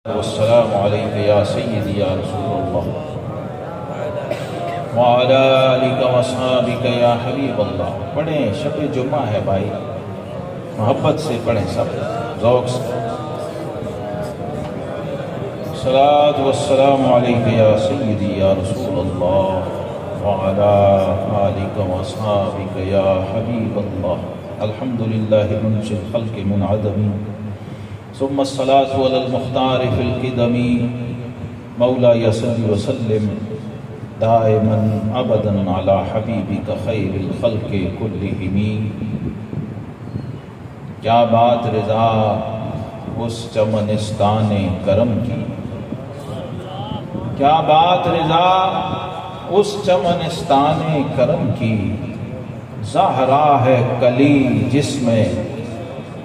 वस्सलामु अलैका या सय्यदी या रसूलल्लाह व अला आलिका व अस्हाबिका या हबीबल्लाह। पढ़ें, शब जुम्मा है भाई, मोहब्बत से पढ़ें, सब ज़ौक़ से। सलात वस्सलामु अलैका या सय्यदी या रसूलल्लाह व अला आलिका व अस्हाबिका या हबीबल्लाह। अल्हम्दुलिल्लाहि मुनशिल खल्क़ि मुनअदमी सुम्मा अस्सलातु अलल मुख्तारि फिल क़िदमी मौला सल्लि व सल्लिम दाइमन अबदन अला हबीबिका खैरिल खल्क़ि कुल्लिहिमी। क्या बात रज़ा उस चमनिस्ताने करम की, क्या बात रज़ा उस चमनिस्ताने करम की। ज़हरा है कली जिसमें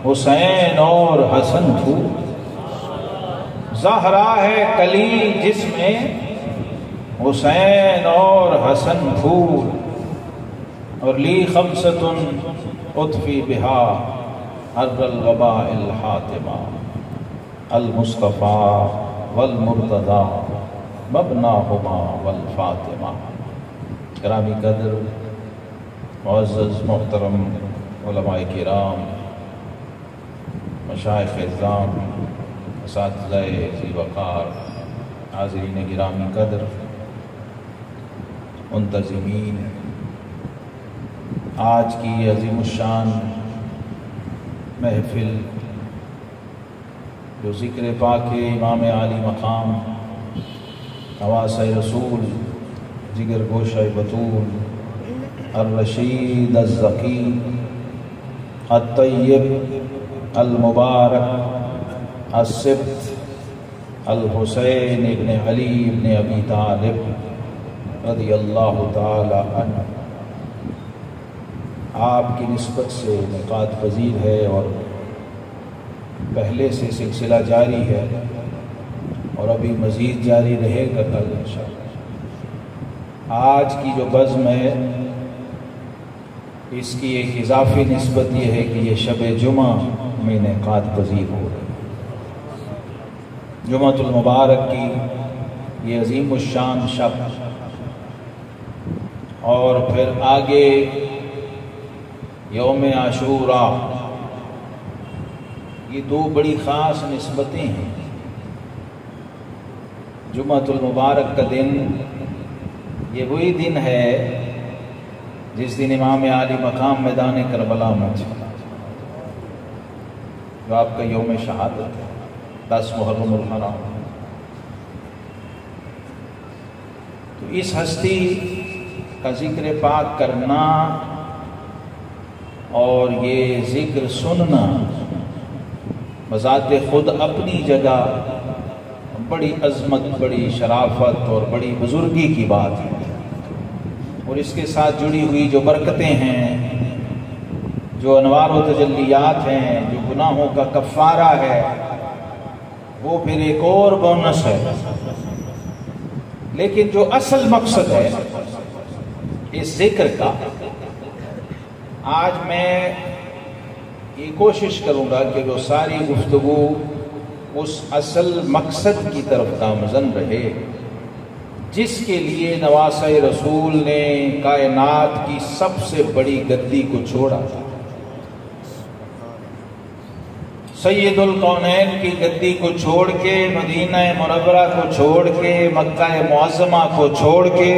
हुसैन और हसन फूल, ज़हरा है कली जिसमें हुसैन और हसन फूल। और ली खमसतुन उतफ़ी बिहा अर्रल वबाइल हातिमा अल मुस्तफ़ा वल मुर्तज़ा मबनाहुमा वल फातिमा। किरामी कदर मुअज़्ज़ज़ मोहतरम उलमाए किराम, मशाइख़ इज़्ज़ाम, असातिज़ाए ज़ी-वक़ार, हाज़रीन गिरामी कदर, मुंतज़िमीन, आज की अज़ीमुश्शान महफ़िल जो ज़िक्र पाके इमाम आली मक़ाम नवासे रसूल जिगर गोशे बतूल अर्रशीद अज़्ज़की अत-तय्यब अल-मुबारक अस-सिब्त अल-हुसैन इब्न अली इब्न अबी तालिब रज़ियल्लाहु ताला अन्हु आपकी निस्बत से निकात पजीर है और पहले से सिलसिला जारी है और अभी मज़ीद जारी रहेगा कल इंशाअल्लाह। आज की जो बज़्म है इसकी एक इजाफी निस्बत यह है कि ये शब जुमा में निकात पजीर हो रही है। जुमातुल मुबारक की ये अज़ीमुश्शान शब और फिर आगे यौम आशूरा, ये दो बड़ी ख़ास निस्बतें हैं। जुमातुल मुबारक का दिन ये वही दिन है जिस दिन इमाम आली मकाम मैदान करबला में जो आपका यौम शहादत है, 10 मुहर्रमुल हराम। तो इस हस्ती का जिक्र पाक करना और ये जिक्र सुनना बज़ाते खुद अपनी जगह बड़ी अज़मत, बड़ी शराफत और बड़ी बुजुर्गी की बात है। और इसके साथ जुड़ी हुई जो बरकतें हैं, जो अनवार व तजल्लियात हैं, जो गुनाहों का कफ़ारा है, वो फिर एक और बोनस है। लेकिन जो असल मकसद है इस जिक्र का, आज मैं ये कोशिश करूँगा कि वो सारी गुफ्तगू उस असल मकसद की तरफ गामज़न रहे जिसके लिए नवासे रसूल ने कायनात की सबसे बड़ी गद्दी को छोड़ा था। सैयदुल कौनैन की गद्दी को छोड़ के, मदीना मुनव्वरा को छोड़ के, मक्का मुअज़्ज़मा को छोड़ के,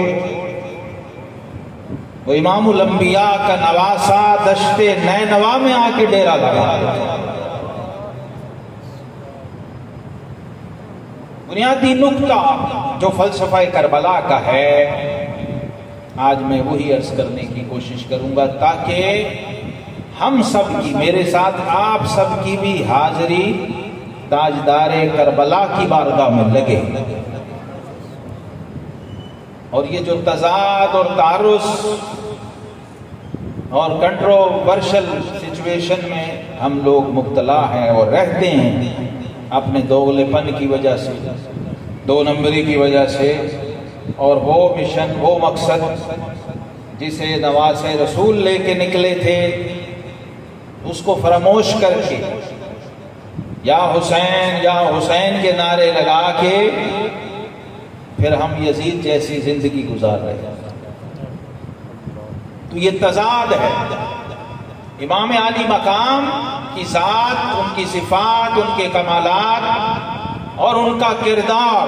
वो इमामुल अंबिया का नवासा दश्ते नैनवा में आके डेरा लगा। बुनियादी नुक्ता जो फ़लसफ़ा करबला का है, आज मैं वही अर्ज करने की कोशिश करूंगा ताकि हम सब की, मेरे साथ आप सब की भी हाजिरी ताजदारे करबला की बारगाह में लगे और ये जो तज़ाद और तारुस और कंट्रोवर्शल सिचुएशन में हम लोग मुब्तला हैं और रहते हैं अपने दोगलेपन की वजह से, दो नंबरी की वजह से, और वो मिशन, वो मकसद जिसे नवासे रसूल लेके निकले थे उसको फरामोश करके या हुसैन के नारे लगा के फिर हम यजीद जैसी जिंदगी गुजार रहे हैं। तो ये तजाद है। इमाम आली मकाम की ज़ात, उनकी सिफात, उनके कमालात और उनका किरदार,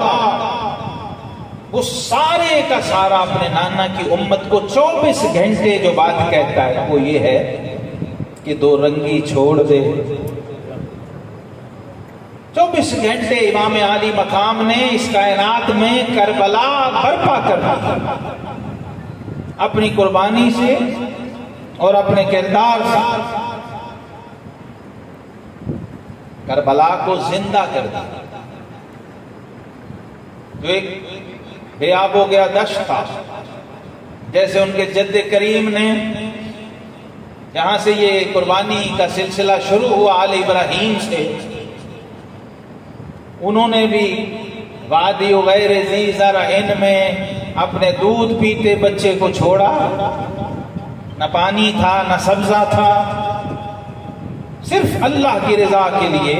वो सारे का सारा अपने नाना की उम्मत को 24 घंटे जो बात कहता है वो ये है कि दो रंगी छोड़ दे। 24 घंटे इमाम आली मकाम ने इस कायनात में करबला बर्पा कर दी अपनी कुर्बानी से और अपने किरदार से। करबला को जिंदा कर दिया। तो एक बेआब हो गया दश्त था, जैसे उनके जद्द करीम ने, जहां से ये कुर्बानी का सिलसिला शुरू हुआ आले इब्राहीम से, उन्होंने भी वादी गैर ज़ी ज़रअन में अपने दूध पीते बच्चे को छोड़ा। न पानी था न सब्जा था, सिर्फ अल्लाह की रजा के लिए।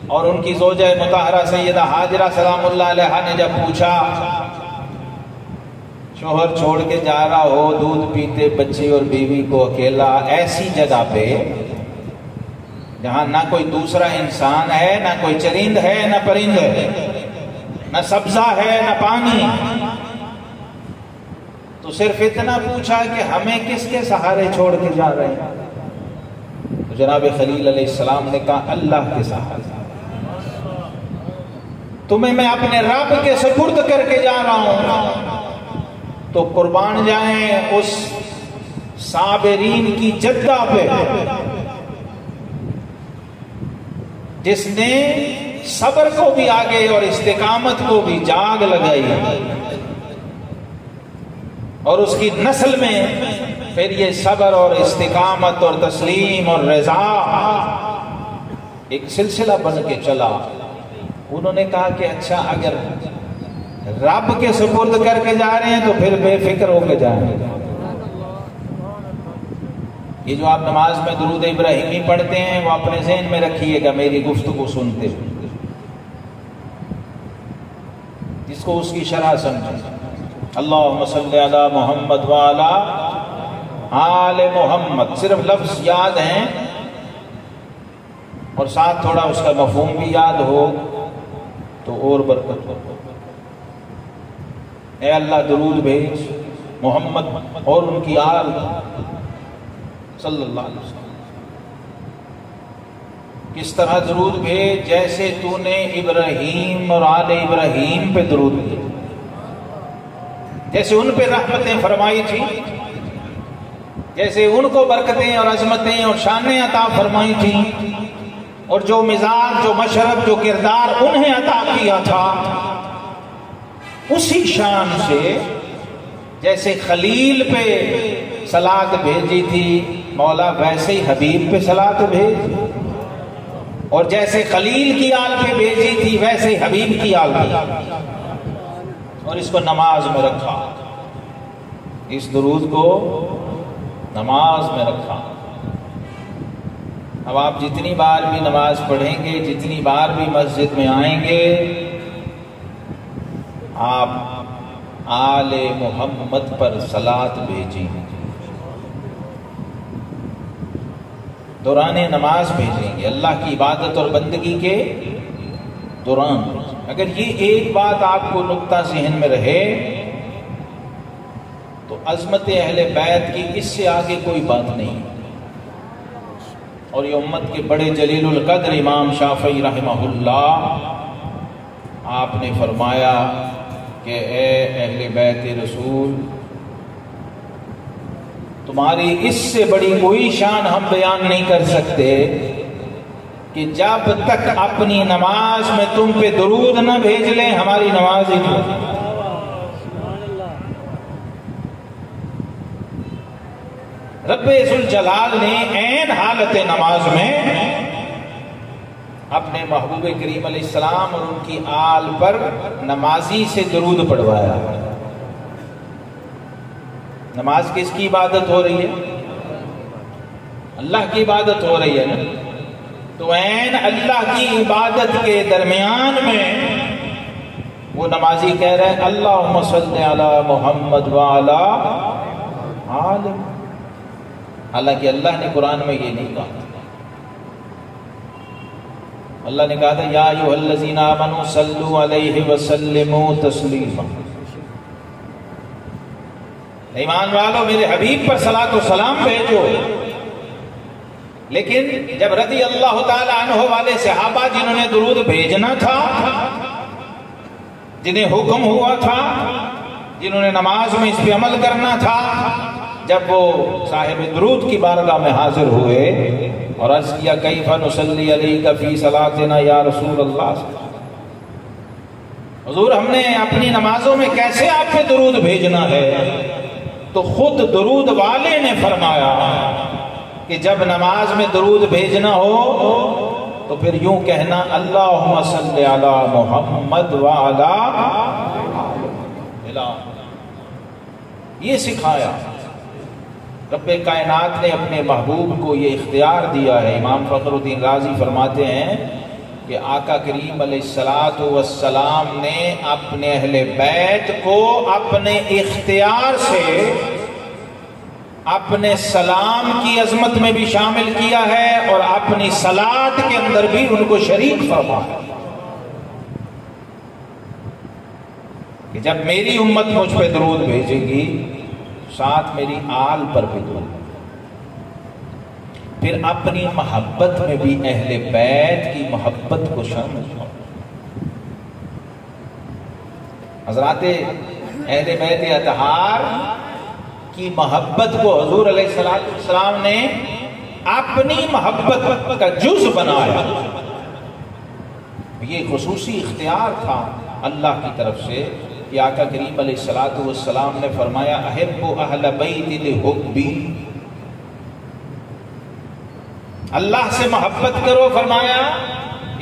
और उनकी ज़ौजा मुताहरा सैयदा हाजरा सलामुल्लाह अलैहा ने जब पूछा, शोहर छोड़ के जा रहा हो दूध पीते बच्चे और बीवी को अकेला ऐसी जगह पे जहां ना कोई दूसरा इंसान है, ना कोई चरिंद है, ना परिंद है, ना सब्जा है, ना पानी, तो सिर्फ इतना पूछा कि हमें किसके सहारे छोड़ के जा रहे हैं? तो जनाब खलील अलैहिस्सलाम ने कहा अल्लाह के सहारे। तुम्हें मैं अपने रब के सुपुर्द करके जा रहा हूं, तो कुर्बान जाएं उस साबिरीन की जद्दा पे जिसने सब्र को भी आगे और इस्तिकामत को भी जाग लगाई, और उसकी नस्ल में फिर ये सब्र और इस्तिकामत और तस्लीम और रजा एक सिलसिला बन के चला। उन्होंने कहा कि अच्छा, अगर रब के सुपुर्द करके जा रहे हैं तो फिर बेफिक्र होकर जाएंगे। ये जो आप नमाज में दुरूद इब्राहिमी पढ़ते हैं वो अपने ज़हन में रखिएगा मेरी गुफ्तगू सुनते हुए, जिसको उसकी शरह समझे। अल्लाहुम्मा सल्ली अला मुहम्मद व अला आले मुहम्मद, सिर्फ लफ्ज याद हैं और साथ थोड़ा उसका मफहूम भी याद हो तो और बरकत हो। ए अल्लाह दुरूद भेज मोहम्मद और उनकी आल सल्लल्लाहु अलैहि वसल्लम। किस तरह दुरूद भेज? जैसे तूने इब्राहीम और आले इब्राहीम पे दुरूद भेज, जैसे उन पे रहमतें फरमाई थी, जैसे उनको बरकतें और अजमतें और शानें अता फरमाई थी, और जो मिजाज, जो मशरब, जो किरदार उन्हें अता किया था, उसी शान से जैसे खलील पे सलात भेजी थी मौला, वैसे ही हबीब पे सलात भेज, और जैसे खलील की आल पे भेजी थी वैसे ही हबीब की आल पे, और इसको नमाज में रखा, इस दुरूद को नमाज में रखा। अब आप जितनी बार भी नमाज पढ़ेंगे, जितनी बार भी मस्जिद में आएंगे, आप आले मोहम्मद पर सलात भेजेंगे, दौरान नमाज भेजेंगे, अल्लाह की इबादत और बंदगी के दौरान। अगर ये एक बात आपको नुक्ता ज़हन में रहे तो अज़मत अहले बैत की इससे आगे कोई बात नहीं। और ये उम्मत के बड़े जलीलुल कद्र इमाम शाफ़ई रहमहुल्लाह, आपने फरमाया कि ए अहले बैत रसूल, तुम्हारी इससे बड़ी कोई शान हम बयान नहीं कर सकते कि जब तक अपनी नमाज में तुम पे दुरूद न भेज लें हमारी नमाज ही नहीं। रब्बे ज़ुल जलाल ने ऐन हालत नमाज में अपने महबूब करीम अलैहिस्सलाम और उनकी आल पर नमाजी से दुरूद पढ़वाया। नमाज किसकी इबादत हो रही है? अल्लाह की इबादत हो रही है ना। तो ऐन अल्लाह की इबादत के दरमियान में वो नमाजी कह रहे हैं अल्लाहुम्मा सल्ली अला मुहम्मद व अला आल। हालांकि अल्लाह ने कुरान में ये नहीं कहा। अल्लाह ने कहा था या अय्युहल्लज़ीना आमनू सल्लू अलैहि व सल्लिमू तस्लीमा। ईमान वालों मेरे हबीब पर सलात व सलाम भेजो। लेकिन जब रज़ी अल्लाह ताला अन्हु वाले सहाबा जिन्होंने दुरूद भेजना था, जिन्हें हुक्म हुआ था, जिन्होंने नमाज में इस पे अमल करना था, जब वो साहिब दुरूद की बारगाह में हाजिर हुए और अर्ज किया कैफ़ा नुसल्ली अलैका फी सलातिना या रसूल अल्लाह, हुजूर हमने अपनी नमाजों में कैसे आप पे दुरूद भेजना है? तो खुद दुरूद वाले ने फरमाया कि जब नमाज में दुरूद भेजना हो तो फिर यूं कहना अल्लाहुम्मा सल्ली अला मुहम्मद व अला। ये सिखाया। रब्बे कायनात ने अपने महबूब को ये इख्तियार दिया है। इमाम फखरुद्दीन राजी फरमाते हैं कि आका करीम अलैहिस्सलातु वस्सलाम ने अपने अहले बैत को अपने इख्तियार से अपने सलाम की अजमत में भी शामिल किया है और अपनी सलात के अंदर भी उनको शरीक फरमाया कि जब मेरी उम्मत मुझ पे दुरूद भेजेगी साथ मेरी आल पर भी दुरूद, फिर अपनी मोहब्बत में भी अहले बैत की मोहब्बत को शामिल करो। हज़राते अहले बैत अतहार की मोहब्बत को हुजूर अलैहिस्सलाम ने अपनी मोहब्बत का जुज़ बनाया। ये खुसूसी इख्तियार था अल्लाह की तरफ से कि आका करीम अलैहिस्सलातु वस्सलाम ने फरमाया अहिब्बु अहल बैति लिहुब्बी, अल्लाह से मोहब्बत करो फरमाया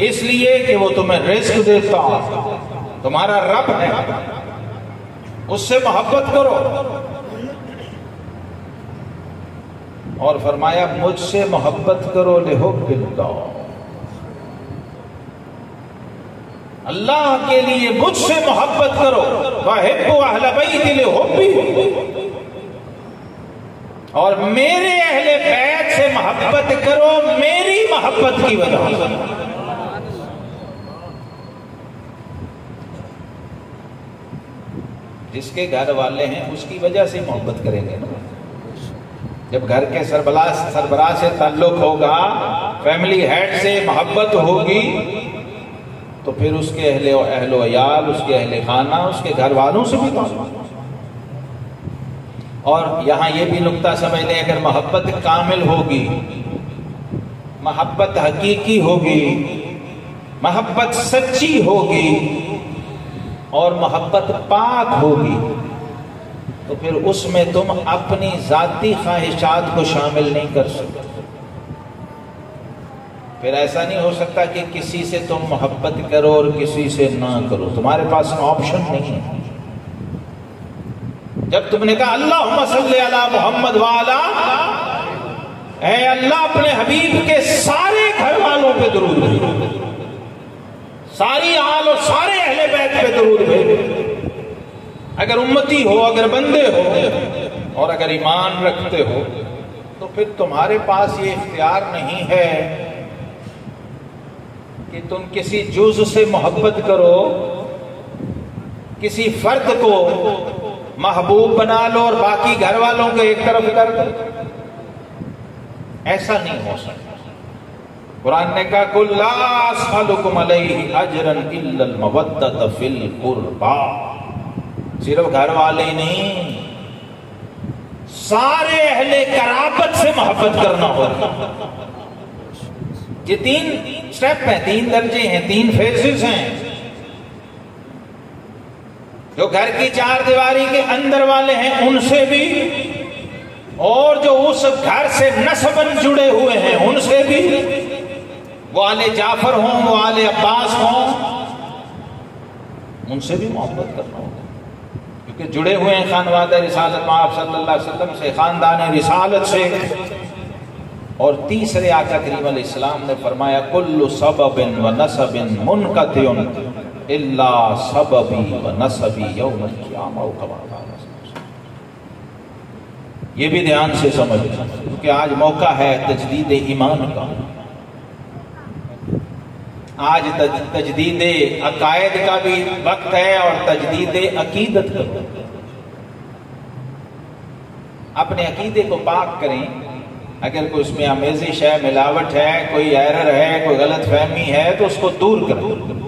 इसलिए कि वो तुम्हें रिज़्क़ देता, तुम्हारा रब है, उससे मोहब्बत करो। और फरमाया मुझसे मोहब्बत करो लिहुब्बिल्लाह, अल्लाह के लिए मुझसे मोहब्बत करो। वहिब्बु अहल बैति लिहुब्बी, और मेरे अहले बैत से मोहब्बत करो मेरी मोहब्बत की वजह से। जिसके घर वाले हैं उसकी वजह से मोहब्बत करेंगे ना। जब घर के सरबराह से ताल्लुक होगा, फैमिली हेड से मोहब्बत होगी, तो फिर उसके अहलो अयाल, उसके अहले खाना, उसके घर वालों से भी ताल्लुक। और यहाँ ये भी नुक्ता समझ लें, अगर मोहब्बत कामिल होगी, मोहब्बत हकीकी होगी, मोहब्बत सच्ची होगी और मोहब्बत पाक होगी, तो फिर उसमें तुम अपनी जाती ख्वाहिशात को शामिल नहीं कर सकते। फिर ऐसा नहीं हो सकता कि किसी से तुम मोहब्बत करो और किसी से ना करो, तुम्हारे पास ऑप्शन नहीं है। जब तुमने कहा अल्लाहुम्मा सल्ली अला मुहम्मद व अला, ऐ अल्लाह अपने हबीब के सारे घर वालों पे दुरूद भेजो, सारी आल और सारे अहले बैत पे दुरूद भेजो। अगर उम्मती हो, अगर बंदे हो और अगर ईमान रखते हो, तो फिर तुम्हारे पास ये इख्तियार नहीं है कि तुम किसी जुज़ से मोहब्बत करो, किसी फर्द को महबूब बना लो और बाकी घर वालों को एक तरफ कर दो। ऐसा नहीं हो सकता। कुरान ने कहा कुल ला अस्अलुकुम अलैहि अजरन इल्लल मवद्दत फिल कुर्बा, सिर्फ घर वाले नहीं, सारे अहले कराबत से मोहब्बत करना होगा। ये 3 स्टेप हैं, 3 दर्जे हैं, 3 फेजेस हैं। जो घर की 4 दीवारी के अंदर वाले हैं उनसे भी, और जो उस घर से नस्बन जुड़े हुए हैं उनसे भी, वो आले जाफर हों, वो आले अब्बास हों, उनसे भी मोहब्बत करना होगा, क्योंकि जुड़े हुए हैं खानवादा रिसालत में आप सल्लल्लाहु अलैहि वसल्लम से, खानदान रिसालत से। और तीसरे आका करीम अलैहिस्सलाम ने फरमाया कुल्लु सबबिन व नसबिन मुनक़तिउन इल्ला सबबी व नसबी यौमल क़ियामह। ये भी ध्यान से समझ, क्योंकि आज मौका है तजदीद ईमान का, आज तजदीद अकायद का भी वक्त है और तजदीद अकीदत का। अपने अकीदे को पाक करें, अगर कोई उसमें आमेजिश है, मिलावट है, कोई एरर है, कोई गलत फहमी है तो उसको दूर करें,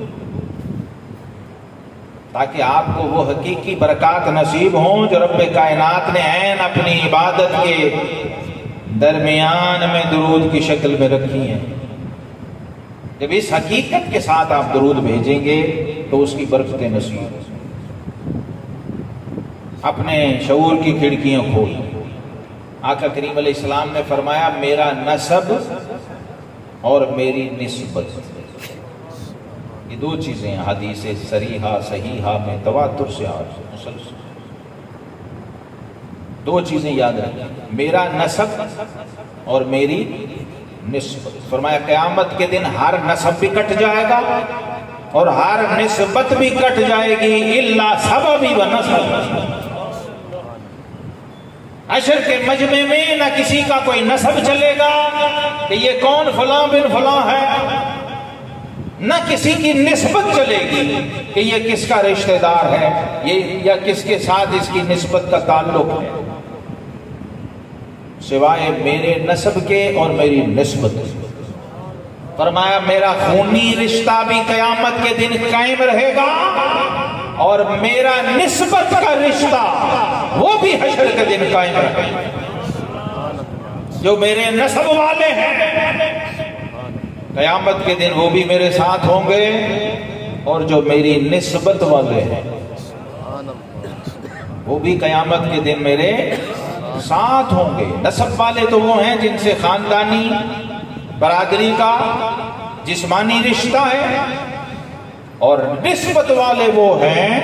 ताकि आपको वो हकीकी बरक़ात नसीब हों जो रब्बे कायनात ने ऐन अपनी इबादत के दरमियान में दुरूद की शक्ल में रखी हैं। जब इस हकीकत के साथ आप दुरूद भेजेंगे तो उसकी बरकतें नसीब। अपने शऊर की खिड़कियां खोल। आका करीम अलैहिस्सलाम ने फरमाया मेरा नसब और मेरी निस्बत, ये दो चीजें हदीस सरीहा सहीहा में तवातुर से मुसलसल, दो चीजें याद रखें, मेरा नसब और मेरी निस्बत। फरमाया क़यामत के दिन हर नसब भी कट जाएगा और हर निस्बत भी कट जाएगी, इल्ला सबबी व नसब। अशर के मजमे में न किसी का कोई नसब चलेगा कि ये कौन फलां बिन फलां है, न किसी की निस्बत चलेगी कि ये किसका रिश्तेदार है, ये या किसके साथ इसकी निस्बत का ताल्लुक है, सिवाय मेरे नस्ब के और मेरी निस्बत। फरमाया मेरा खूनी रिश्ता भी क़यामत के दिन कायम रहेगा और मेरा निस्बत का रिश्ता वो भी हशर के दिन कायम रहेगा। जो मेरे नस्ब वाले हैं क़यामत के दिन वो भी मेरे साथ होंगे, और जो मेरी निस्बत वाले हैं वो भी क़यामत के दिन मेरे साथ होंगे। नस्ब वाले तो वो हैं जिनसे खानदानी बरादरी का जिस्मानी रिश्ता है, और निस्बत वाले वो हैं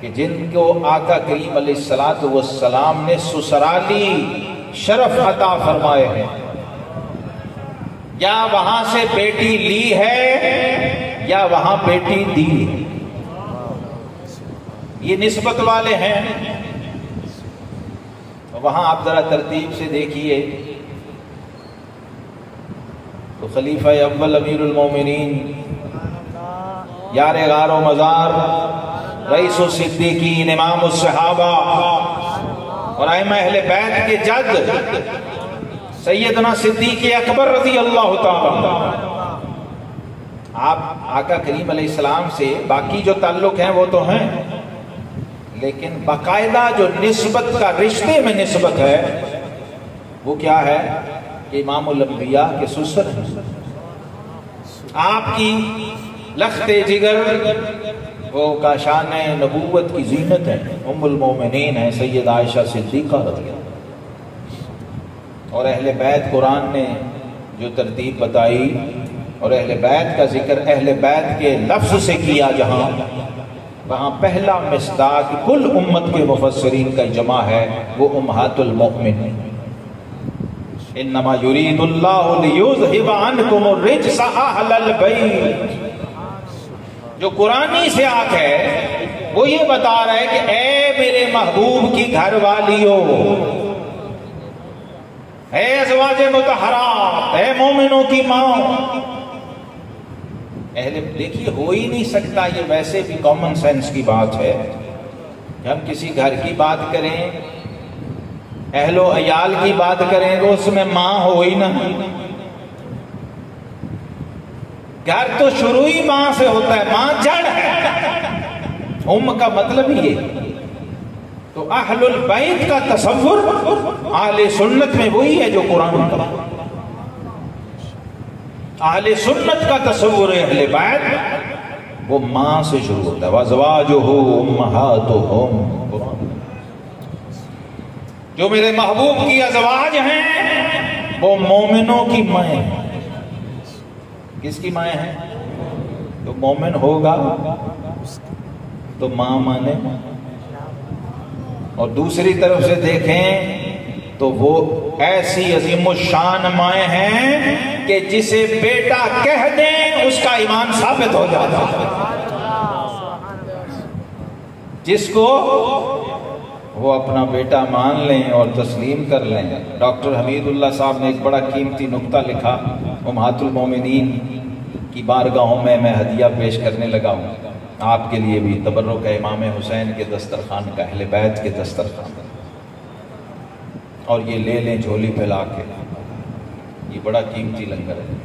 कि जिनको आका करीम अलैहिस्सलातु वस्सलाम ने ससुराली शरफ अता फरमाए हैं, या वहां से बेटी ली है या वहां बेटी दी है, ये निस्बत वाले हैं। तो वहां आप जरा तरतीब से देखिए तो खलीफा अव्वल अमीरुल मोमिनीन यारे गारो मजार रईसो सिद्दीकीन इमाम सहाबा और आइमा अहले बैत के जद सैयदना सिद्दीक़ अकबर रज़ी अल्लाह ताला। आप आका करीम अलैहिस्सलाम से बाकी जो ताल्लुक हैं वो तो हैं, लेकिन बाकायदा जो निस्बत का रिश्ते में निस्बत है वो क्या है कि इमामुल अंबिया के ससुर हैं। आपकी लख्ते जिगर वो काशान नबूवत की जीनत है, उम्मुल मोमिनीन है सैयदा आयशा सिद्दीक़ा रज़ी अल्लाह। और अहले बैत कुरान ने जो तरतीब बताई और अहले बैत का जिक्र अहले बैत के लफ्ज़ से किया, जहाँ वहाँ पहला मिस्दाक कुल उम्मत के मुफस्सिरीन का जमा है वो उम्महातुल मोमिनीन। इन्नमा युरीदुल्लाहु लियुज़हिबा अन्कुमुर रिज्सा अहलल बैत। जो कुरानी से आक है वो ये बता रहा है कि ए मेरे महबूब की घर वालियों, है अज़वाजे मुतहरात, है मोमिनों की माँ। अहले देखिए हो ही नहीं सकता, ये वैसे भी कॉमन सेंस की बात है। जब हम किसी घर की बात करें, अहलो अयाल की बात करें तो उसमें माँ हो ही ना। घर तो शुरू ही माँ से होता है, माँ जड़ है, उम्म का मतलब ही ये। तो अहलुल बैत का तसव्वुर आले सुन्नत में वही है जो कुरान का। आले सुन्नत का तसव्वुर अहले बैत वो माँ से शुरू होता है। वज़वाजुहु उम्महातुहुम, जो मेरे महबूब की अज़वाज हैं वो मोमिनों की माएँ हैं। किसकी माएँ हैं? तो मोमिन होगा तो माँ माने, और दूसरी तरफ से देखें तो वो ऐसी अजीमुशान माएँ हैं कि जिसे बेटा कह दें उसका ईमान साबित हो जाता है। जिसको वो अपना बेटा मान लें और तस्लीम कर लें। डॉक्टर हमीदुल्लाह साहब ने एक बड़ा कीमती नुक्ता लिखा, उम्महातुल मोमिनीन की बारगाहों में मैं हदिया पेश करने लगा हूँ आपके लिए भी, तबर्रुक है इमाम हुसैन के दस्तरखान का, अहले बैत के दस्तरखान, और ये ले लें झोली फैला के, ये बड़ा कीमती लंगर है।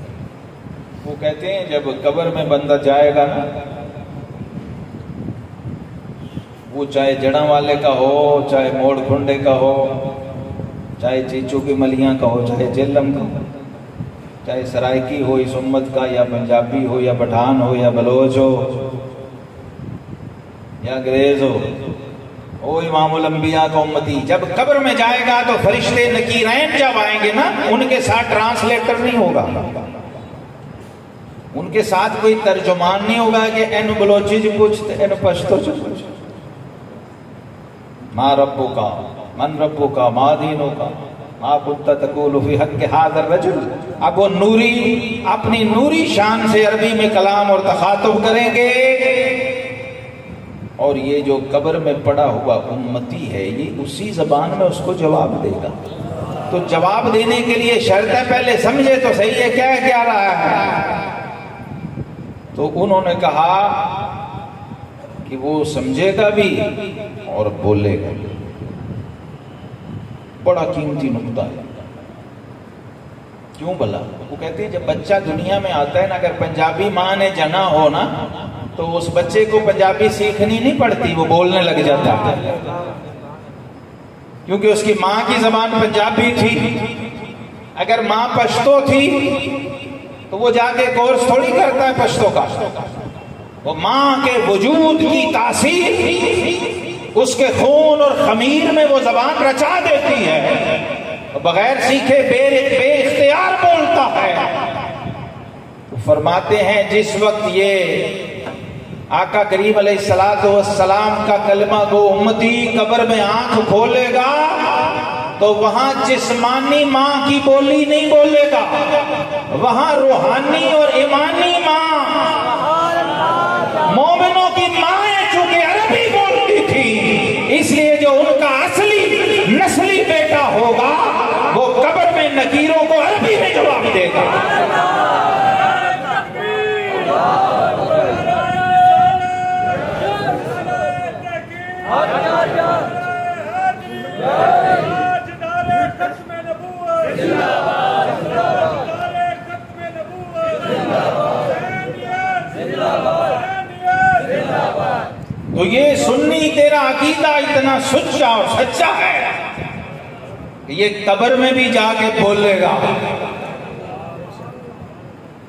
वो कहते हैं जब कब्र में बंदा जाएगा ना, वो चाहे जड़ा वाले का हो, चाहे मोड़ खुंडे का हो, चाहे चीचू की मलियां का हो, चाहे जेलम का हो, चाहे सराइकी हो इस उम्मत का, या पंजाबी हो, या पठान हो, या बलोच हो, या अंग्रेज हो, ओ इमामुल अंबिया का उम्मती, जब कब्र में जाएगा तो फरिश्ते नकीरैन जब आएंगे ना, उनके साथ ट्रांसलेटर नहीं होगा, उनके साथ कोई तर्जुमान नहीं होगा कि एन बलोची जी पूछते, एन पश्तो से पूछ, मा रब्बु का, मन रब्बु का, मा दीनो का, मा कुत्ता तकूलु फी हक़्क़ि हाज़र रजुल। अब वो नूरी अपनी नूरी शान से अरबी में कलाम और तखातुब करेंगे, और ये जो कब्र में पड़ा हुआ उम्मती है ये उसी जबान में उसको जवाब देगा। तो जवाब देने के लिए शर्त है पहले समझे तो सही है क्या रहा है। तो उन्होंने कहा कि वो समझेगा भी और बोलेगा। बड़ा कीमती नुक्ता है। क्यों भला? वो कहते हैं जब बच्चा दुनिया में आता है ना, अगर पंजाबी माँ ने जना हो ना, तो उस बच्चे को पंजाबी सीखनी नहीं पड़ती, वो बोलने लग जाता है, क्योंकि उसकी माँ की जबान पंजाबी थी। अगर माँ पश्तो थी तो वो जाके कोर्स थोड़ी करता है पश्तो का, वो माँ के वजूद की तासीर उसके खून और खमीर में वो जबान रचा देती है, बगैर सीखे बेइख्तियार बोलता है। तो फरमाते हैं जिस वक्त ये आका करीम अलैहिस्सलातु वस्सलाम का कलमा गो उम्मती कब्र में आंख खोलेगा तो वहां जिस्मानी माँ की बोली नहीं बोलेगा, वहां रूहानी और ईमानी माँ, मोमिनों की माँ चूंकि अरबी बोलती थी, इसलिए जो उनका असली नस्ली बेटा होगा वो कब्र में नकीरों को अरबी में जवाब देगा। तो ये सुन्नी तेरा अकीदा इतना सच्चा और सच्चा है कि ये कब्र में भी जाके बोलेगा।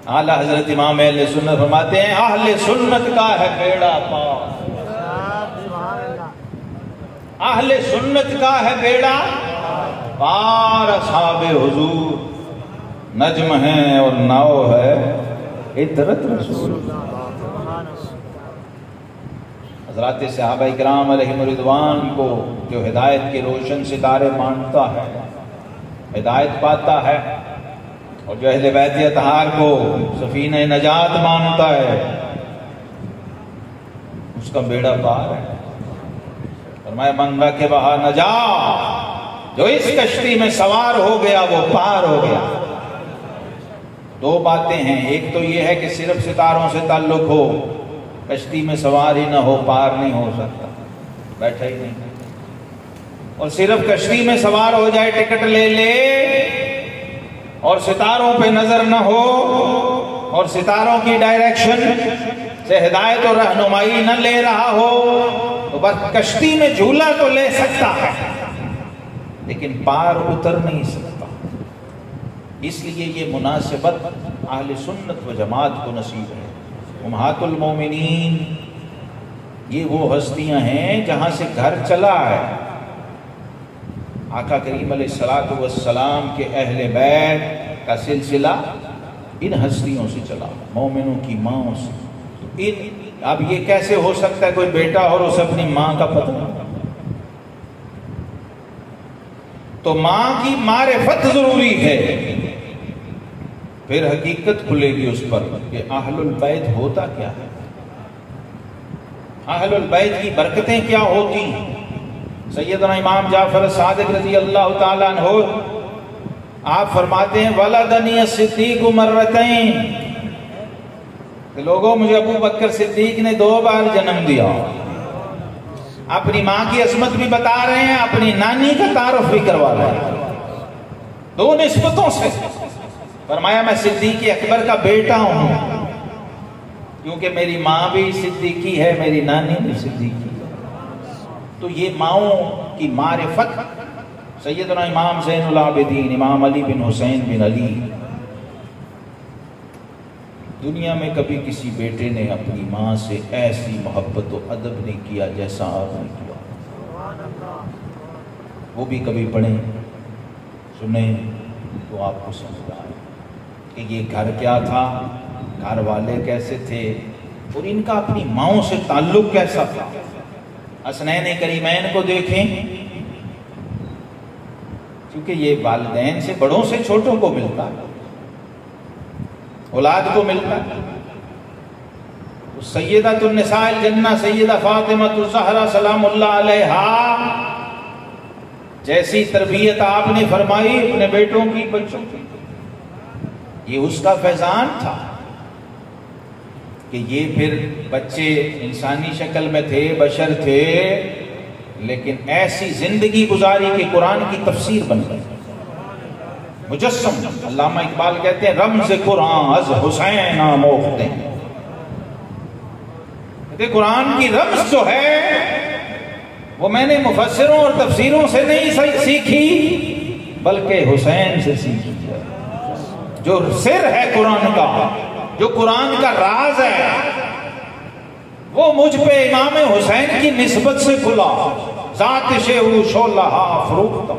आला हजरत इमाम अहले सुन्नत फरमाते हैं अहले सुन्नत का है बेड़ा पार, अहले सुन्नत का है बेड़ा पार, असहाबे हुजूर नज्म है और नाव है इतरत रसूल। हज़रात सहाबा इकराम अलैहिम रिज़वान को जो हिदायत के रोशन सितारे मानता है, हिदायत पाता है, और जो अहले बैत अतहार को सफीने नजात मानता है, उसका बेड़ा पार है। फरमाया मन के बहा नजा, जो इस कश्ती में सवार हो गया वो पार हो गया। दो बातें हैं, एक तो ये है कि सिर्फ सितारों से ताल्लुक हो, कश्ती में सवार ही ना हो पार नहीं हो सकता, बैठा ही नहीं। और सिर्फ कश्ती में सवार हो जाए, टिकट ले ले और सितारों पे नजर न हो और सितारों की डायरेक्शन से हिदायत और रहनुमाई न ले रहा हो, तो बस कश्ती में झूला तो ले सकता है लेकिन पार उतर नहीं सकता। इसलिए ये मुनासिबत अहले सुन्नत व जमात को नसीब है। उम्महातुल मोमिनीन ये वो हस्तियां हैं जहां से घर चला है। आका करीम अलैहिस्सलातु वस्सलाम के अहले बैत का सिलसिला इन हस्तियों से चला, मोमिनों की माँ से। तो इन अब ये कैसे हो सकता है कोई बेटा और उसे अपनी माँ का पता? तो माँ की मारिफत जरूरी है, फिर हकीकत खुलेगी उस पर कि अहलुल बैत होता क्या है, अहलुल बैत की बरकतें क्या होती हैं। सैयदना इमाम जाफर सादिक रज़ी अल्लाह ताला अन्हु आप फरमाते हैं वलदनी सिद्दीक मर्रतैन, लोगों मुझे अबू बकर सिद्दीक ने 2 बार जन्म दिया। अपनी माँ की अजमत भी बता रहे हैं, अपनी नानी का तारुफ भी करवा रहे हैं 2 निस्बतों से। फरमाया मैं सिद्दीक अकबर का बेटा हूं, क्योंकि मेरी माँ भी सिद्दीकी है, मेरी नानी भी सिद्दीकी है। तो ये माओं की मारिफत सैयदना इमाम ज़ैनुल आबिदीन इमाम अली बिन हुसैन बिन अली, दुनिया में कभी किसी बेटे ने अपनी माँ से ऐसी मोहब्बत और अदब नहीं किया जैसा आपने किया। वो भी कभी पढ़ें सुने तो आपको समझ आए कि ये घर क्या था, घर वाले कैसे थे और इनका अपनी माँओं से ताल्लुक कैसा था। हसनैन करीमैन को देखें, क्योंकि ये वालिदैन से बड़ों से छोटों को मिलता है, औलाद को मिलता है। तो सैयदतुन निसाइल जन्नह सैयदा फातिमातुज़ ज़हरा सलामुल्लाह अलैहा जैसी तरबियत आपने फरमाई अपने बेटों की, बच्चों की, ये उसका फैजान था कि ये फिर बच्चे इंसानी शक्ल में थे, बशर थे, लेकिन ऐसी जिंदगी गुजारी कि कुरान की तफसीर बन गई, मुजस्सम। अल्लामा इकबाल कहते हैं रम्ज़ कुरान अज़ हुसैन आमोख्ते, कुरान की रम्ज़ जो है वो मैंने मुफस्सिरों और तफसीरों से नहीं सीखी, बल्कि हुसैन से सीखी है। जो सिर है कुरान का, जो कुरान का राज है, वो मुझ पे इमाम हुसैन की निस्बत से खुला। ज़ात शेहू शोलहा फरूख्ता,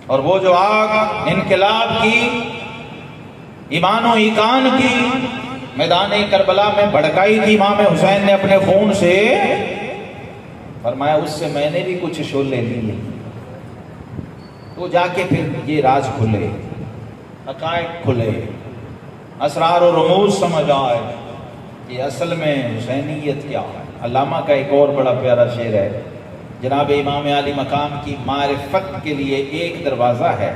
और वो जो आग इनकलाब की, ईमान ईकान की मैदान करबला में भड़काई थी इमाम हुसैन ने अपने खून से, फरमाया उससे मैंने भी कुछ शोले लिए, तो जाके फिर ये राज खुले, हक़ाइक़ खुले, असरार और रमूज़ समझ आए कि असल में हुसैनियत क्या है। अल्लामा का एक और बड़ा प्यारा शेर है, जनाब इमाम आली मकाम की मारिफत के लिए एक दरवाज़ा है,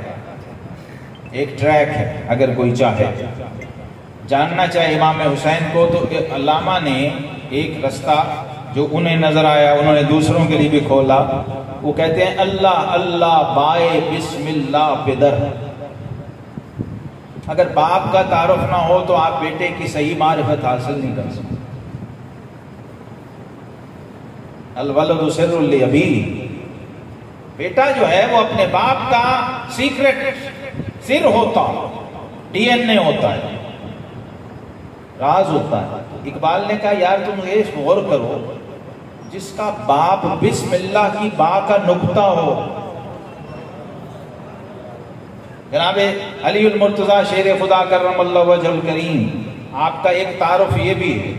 एक ट्रैक है। अगर कोई चाहे जानना चाहे इमाम हुसैन को, तो अल्लामा ने एक रास्ता जो उन्हें नजर आया उन्होंने दूसरों के लिए भी खोला। वो कहते हैं अल्लाह अल्लाह बाए बिस्मिल्लाह पिदर। अगर बाप का तारुफ ना हो तो आप बेटे की सही मारिफत हासिल नहीं कर सकते। अल-वलदु सिर्रुल लि अबी, बेटा जो है वो अपने बाप का सीक्रेट सिर होता, डीएनए होता है, राज होता है। इकबाल ने कहा यार तुम ये गौर करो, जिसका बाप बिस्मिल्लाह की बा का नुक्ता हो। जनाब अलीउल मुर्तज़ा शेर खुदा करमल्लाहु वजहुल करीम, आपका एक तारुफ ये भी है,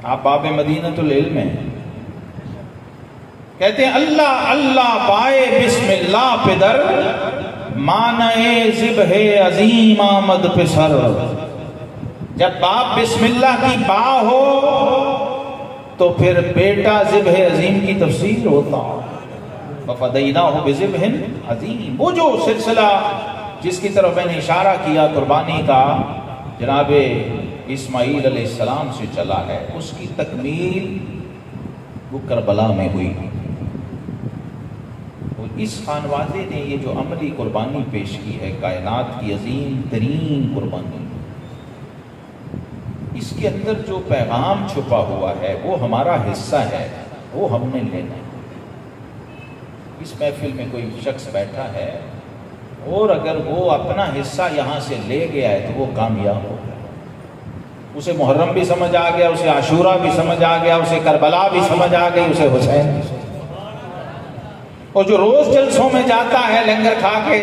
आप बाब मदीनतुल इल्म हैं। कहते हैं अल्लाह अल्लाह बाए बिस्मिल्लाह पिदर, माने ज़िब्हे अज़ीम आमद पिसर। जब बाप बिस्मिल्लाह की बा हो तो फिर बेटा ज़िब्हे अज़ीम की तफसीर होता। वफ़दैनाहु बिज़िब्हिन अज़ीम, वो जो सिलसिला जिसकी तरफ मैंने इशारा किया कुर्बानी का, जनाब इस्माईल अलैहिस्सलाम से चला है, उसकी तकमील वो करबला में हुई। और इस खानवादे ने ये जो अमली कुर्बानी पेश की है, कायनात की अजीम तरीन कुर्बानी, इसके अंदर जो पैगाम छुपा हुआ है वो हमारा हिस्सा है, वो हमने लेना है। इस महफिल में कोई शख्स बैठा है और अगर वो अपना हिस्सा यहाँ से ले गया है तो वो कामयाब हो गया। उसे मुहर्रम भी समझ आ गया, उसे आशूरा भी समझ आ गया, उसे करबला भी समझ आ गई, उसे हुसैन भी समझ। और जो रोज जलसों में जाता है लंगर खा के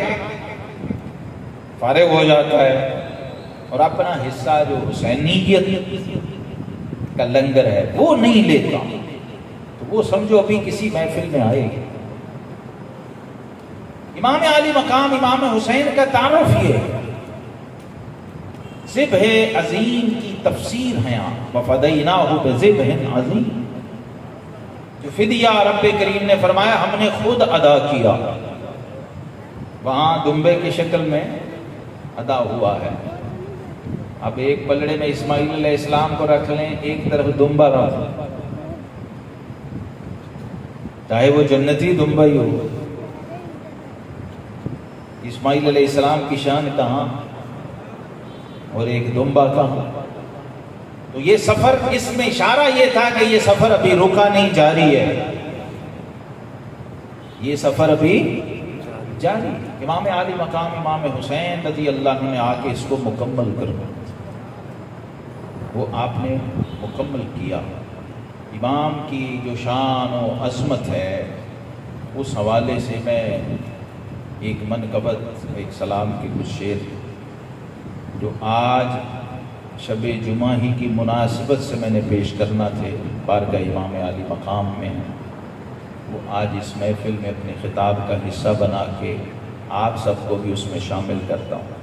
फारिग हो जाता है और अपना हिस्सा जो हुसैनियत का लंगर है वो नहीं लेता, तो वो समझो अभी किसी महफिल में आएगी। इमाम आली मकाम इमाम हुसैन का तारुफ ये ज़िब्ह अज़ीम की तफसीर है यहाँ, वफ़दैनाहु बिज़िब्हिन अज़ीम। जो फिदिया रब्बे करीम ने फरमाया हमने खुद अदा किया, वहाँ दुम्बे की शक्ल में अदा हुआ है। अब एक पलड़े में इस्माइल अलैहिस्सलाम को रख लें, एक तरफ दुम्बा रख, चाहे वो जन्नती दुम्बा ही हो। इस्माइल अलैहिस्सलाम की शान कहाँ और एक दुम्बा कहाँ। तो ये सफर, इसमें इशारा ये था कि ये सफर अभी रुका नहीं, जारी है, ये सफर अभी जारी। इमाम आली मकाम इमाम हुसैन रज़ी अल्लाह ने आके इसको मुकम्मल कर, वो आपने मुकम्मल किया। इमाम की जो शान और अज़मत है, उस हवाले से मैं एक मनक़बत, एक सलाम के कुछ शेर जो आज शब जुमा ही की मुनासिबत से मैंने पेश करना थे बारगाह इमाम आली मकाम में, वो आज इस महफिल में अपने खिताब का हिस्सा बना के आप सबको भी उसमें शामिल करता हूँ।